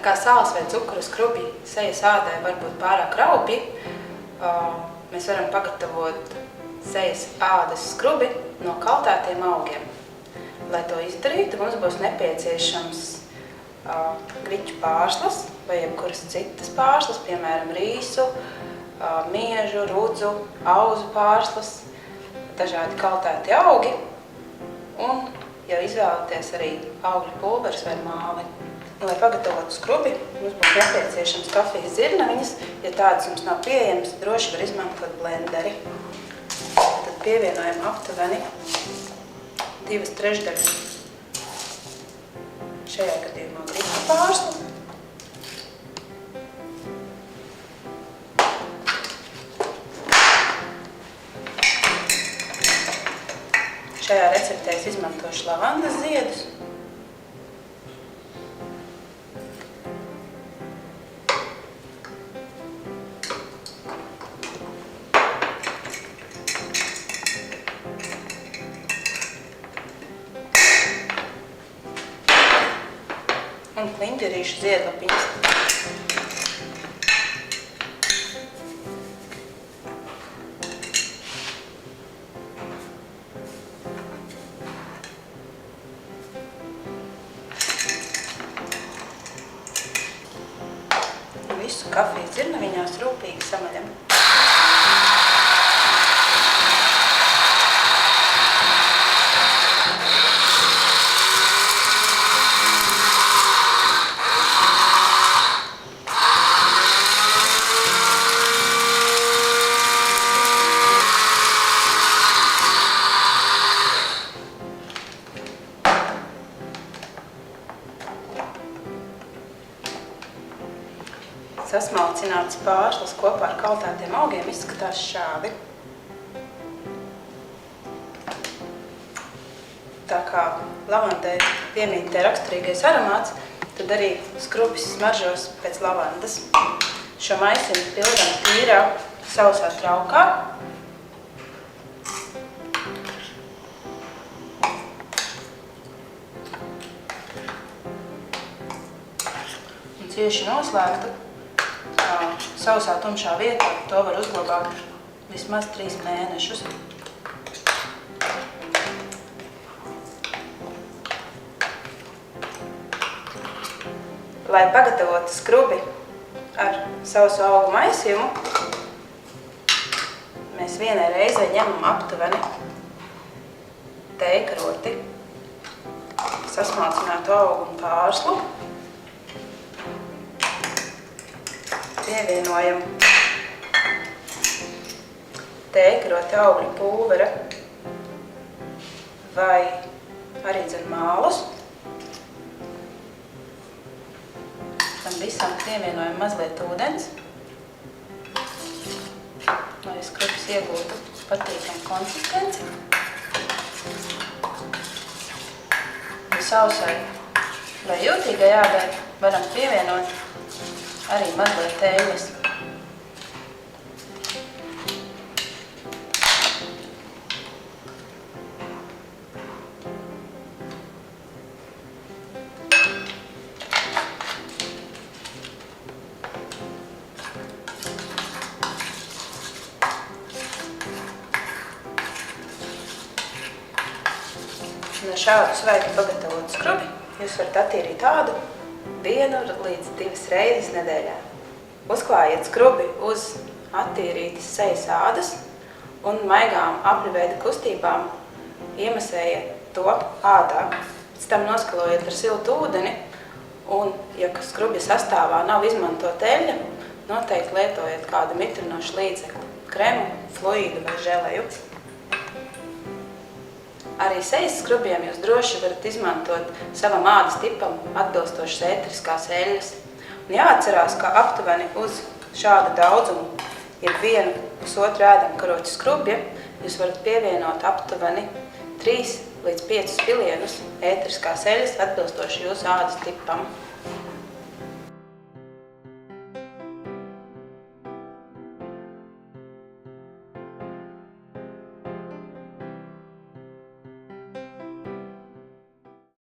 kā sāls vai cukura skrubi sejas ādai var būt pārāk raupi, mēs varam pagatavot sejas ādas skrubi no kaltētiem augiem. Lai to izdarītu, mums būs nepieciešams griķu pārslas vai jebkuras citas pārslas, piemēram, rīsu, miežu, rudzu, auzu pārslas, dažādi kaltēti augi un, ja izvēlaties, arī augļu pulveris vai māli. Lai pagatavotu skrubi, mums būs nepieciešams kafijas dzirnaviņas. Ja tādas jums nav pieejamas, droši var izmantot blenderi. Tad pievienojam aptuveni 2/3 šajā gadījumā griķu pārslu. Šajā receptē es izmantošu lavandas ziedus. Un kliņģerīšu ziedlapiņas. Visu kafijas dzirnaviņās rūpīgi samaļam. Sasmalcināts pārslas kopā ar kaltētiem augiem izskatās šādi. Tā kā lavandai piemītē raksturīgais aromāts, tad arī skrubis smaržos pēc lavandas. Šo maisiņu pildam tīrā sausā traukā. Un cieši noslēgtu. Sausā tumšā vietā to var uzglabāt vismaz 3 mēnešus. Lai pagatavotu skrubi ar sausu augu maisījumu, mēs vienai reizei ņemam aptuveni teikaroti, sasmalcinātu augu un pārslu. Pievienojam teikaroti augļu pulvera vai arī mālus. Tam visam pievienojam mazliet ūdens, lai skrubis iegūtu patīkamu konsistenci. Un sausai vai jūtīgai ādai varam pievienot arī mazliet eļļas. No šādu svaigi pagatavotu skrubi jūs varat attīrīt ādu 1 līdz 2 reizes nedēļā. Uzklājiet skrubi uz attīrītas sejas ādas un maigām apļuveida kustībām iemasējiet to ādā. Pēc tam noskalojiet ar siltu ūdeni un, ja skrubja sastāvā nav izmantot eļļa, noteikti lietojiet kādu mitrinošu līdzekli, kremu, fluīdu vai želeju. Arī sejas skrubiem jūs droši varat izmantot savam ādas tipam atbilstošas ēteriskās eļļas. Un jāatcerās, ka aptuveni uz šādu daudzumu ir 1,5 ēdamkaroķu skrubja, jūs varat pievienot aptuveni 3 līdz 5 pilienus ēteriskās eļļas atbilstoši jūsu ādas tipam.